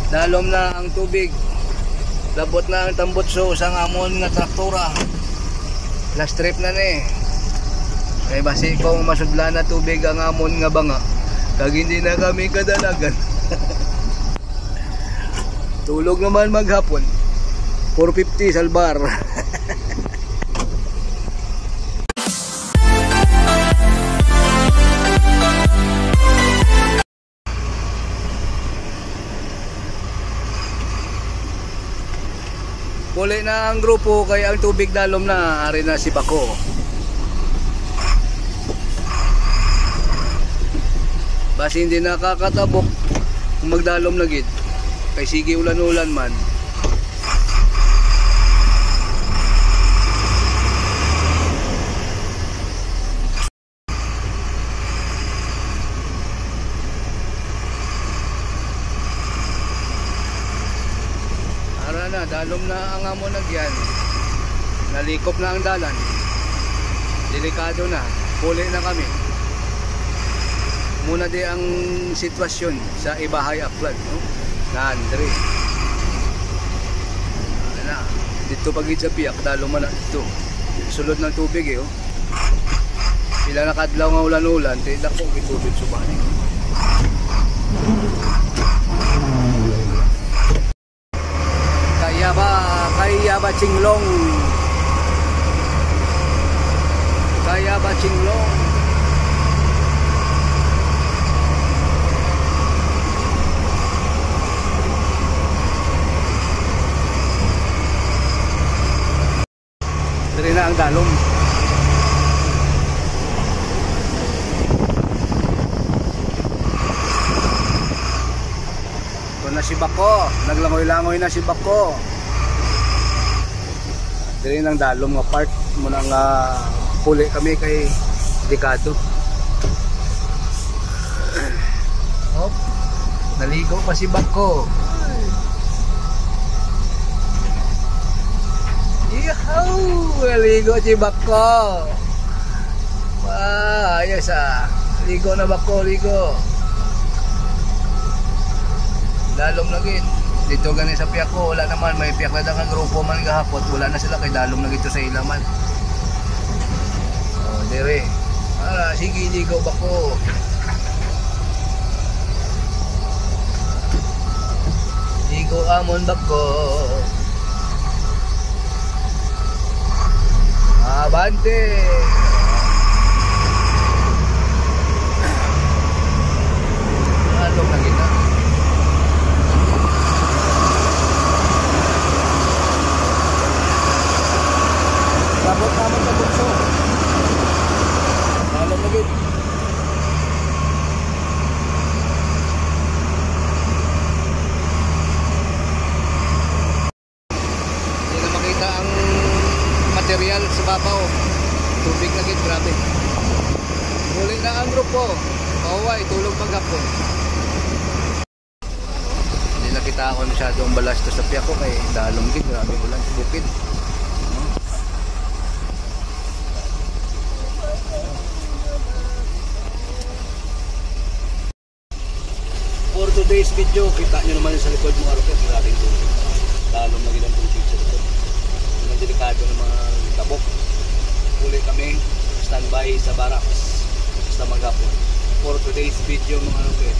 Dalom na ang tubig. Labot na ang tambutso sa amon nga traktora. Last trip na ni. Kay basi kung masudla na tubig ang amon nga banga. Kag hindi na kami kadalagan. Tulog naman maghapon. 450 salbar. Puli na ang grupo kaya ang tubig dalom na. Ari na si Bako. Basi hindi nakakatabok kung magdalom na gid. Kay sige ulan-ulan man. Na, dalom na ang amon nagyan. Nalikop na ang dalan. Delikado na. Puli na kami. Muna di ang sitwasyon sa Ibahay Upland, no? Na Andre. Na, dito pagid sa piyak dalom na dito. Sulod ng tubig oh. Pila nakadlaw nga ulan-ulan, tidak ko gitubig subani. Kaya ba Chinglong? Kaya ba Chinglong? Dari na ang dalom. Ito na si Bako. Naglangoy-langoy na si Bako. Dili nang dalom nga part muna nga puli kami kay Dekado. Hop. Naligo pa si Bako. Yahoo! Naligo si Bako. Wah, ayos ah. Ligo na Bako, ligo. Dalom lagi. Dito gani sa piyak ko, wala naman, may piyak na dagang grupo man gahapot, wala na sila kay dalom na gito sa ilaman. Oh, dire. Sige, ligo Bako. Ligo amon Bako. Abante. Dalom na kita. Sabot naman sa bunso. Dalom na gid. Hindi na makita ang material sa babaw. Tubig na gid, grabe. Huli na ang grupo. Kaway, tulog maghapon. Hindi nakita ako masyadong balasto sa piyak ko kay dalom gid, grabe ulan sa bukid. For today's video, kita nyo naman sa likod mga rocket, maraming tubig. Dalom na ginang tubig sa likod. Yung delikado ng mga tabok. Uli kami, standby sa barracks. Basta maghapon. For today's video mga rocket,